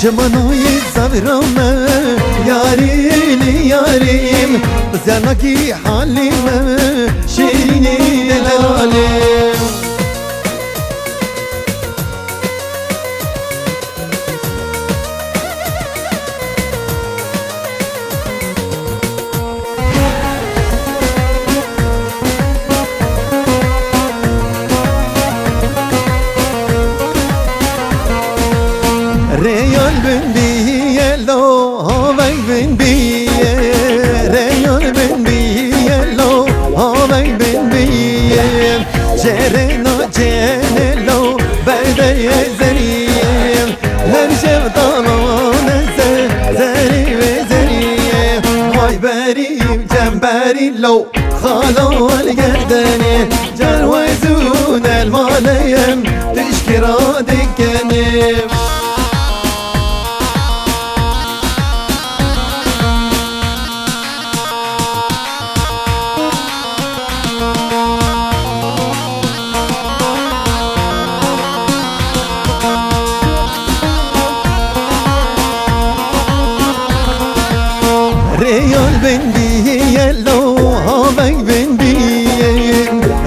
چمنوی صبرم یاری یاریم زنکی حالیم شیرینی دلالیم Reyal bin biye lo havay bin biye Reyal bin biye lo havay bin biye Cereno cenelo berdeye zeriye Her şevdalan zeri ve zeriye Vay berim cemberi lo خالو القردني جروزون الماليم تشكرا دكني Reyal ben diye lo havay ben diye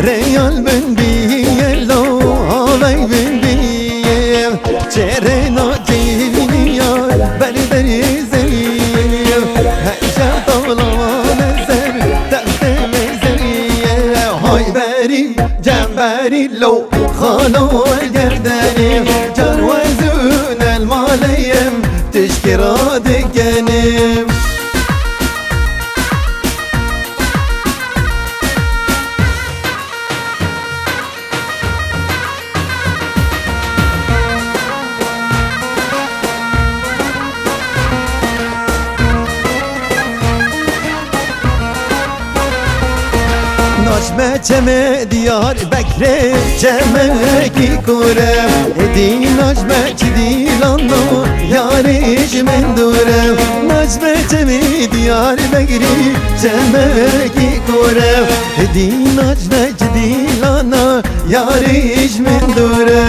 Reyal ben diye lo havay ben diye Cereno ceviniya berderi zeriye Hece tavlan ezer tefteme zeriye Hay berim cemberi lo khalo gerdeni Cervezun elmaleyim teşkira dikenim Naçme çeme diyar bekre çeme ki kure Edi naçme çidilanno yari işmen dure Naçme çeme diyar bekri çeme ki kure Edi naçme çidilanno yari işmen dure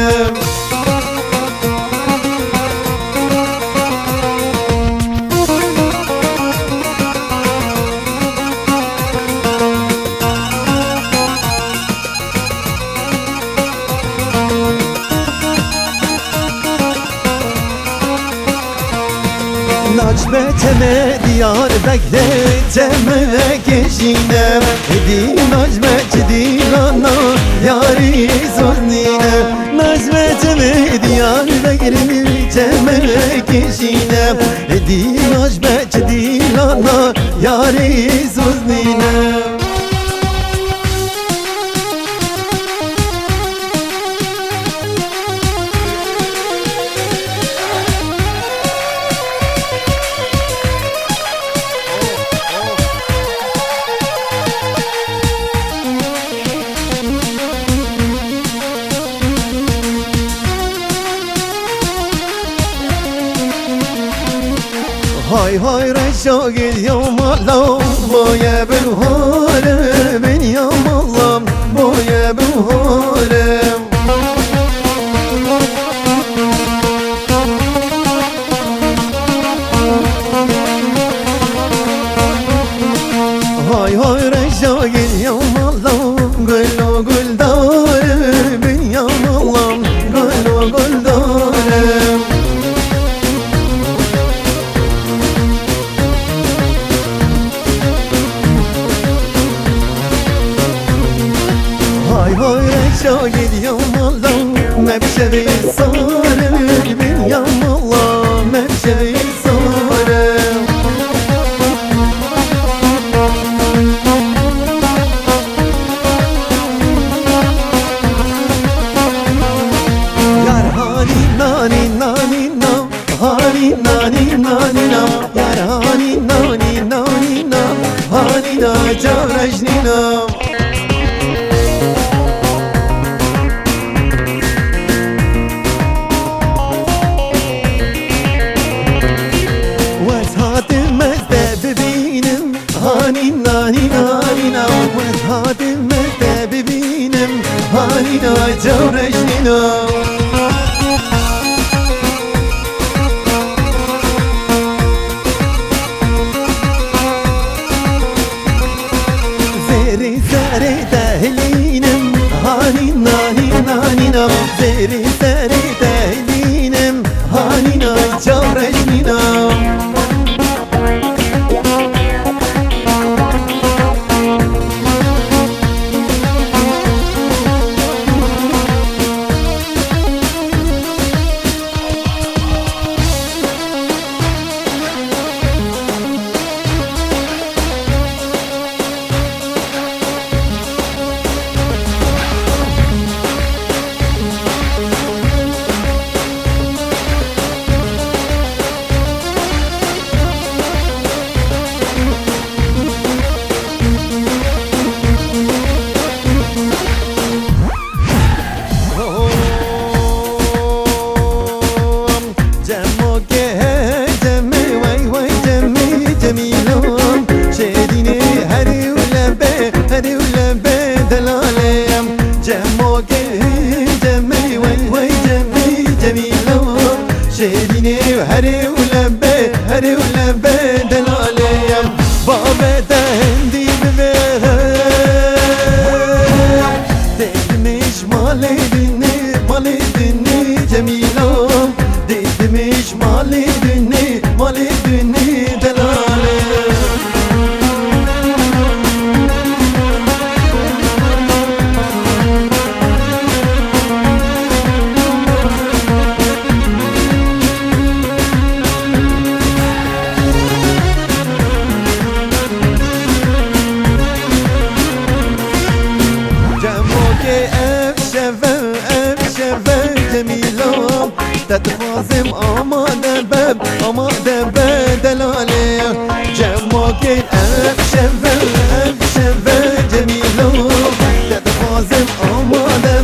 Naçbe teme diyar bekle teme keşine Edi naçbe çidilana yari zornine Naçbe teme diyar bekle teme keşine Edi naçbe çidilana yari zornine Hay hay reşo gidiyorum Allah'ım Boya beluharım ben yamallam Boya beluharım Hay hay reşo gidiyorum Allah'ım Gülü güldarım ben yamallam Gülü güldarım Hay hay reşo gidiyorum Allah'ım Mebşevi sarım bin yamallam Mebşevi sarım Yar hani nani nani nam Hani nani nani nam Yar hani nani nani nam Hani na cavrajni nam Hani nani nani na Hadim de bibinem Hani na cavrajni nam جمي وي جمي جميلة شيريني وهري ولبي هري ولبي دلالي بابا هندي ببيها ديدمش مالي دني جميلة ديدمش مالي دني دلالي جميلة تتفازم آماده بب دلالي جمعك أبشفة جميلة تتفازم آماده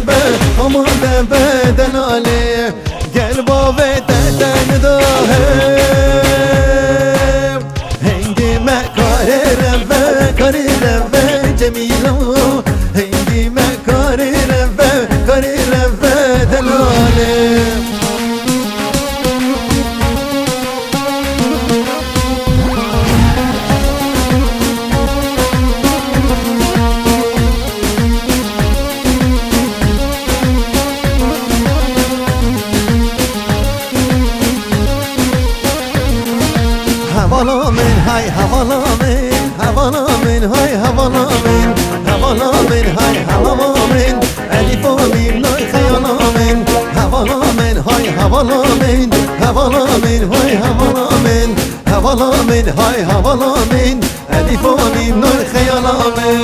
بب دلالي قلبه بتتن داهر هنگی مکار رفه جميلة هنگی مکار رفه دلالي havalı men hay havalı men hay havalı men hay havalı men elif o mim nay khayala men havalı men hay havalı men hay havalı men hay havalı men elif o mim nay khayala men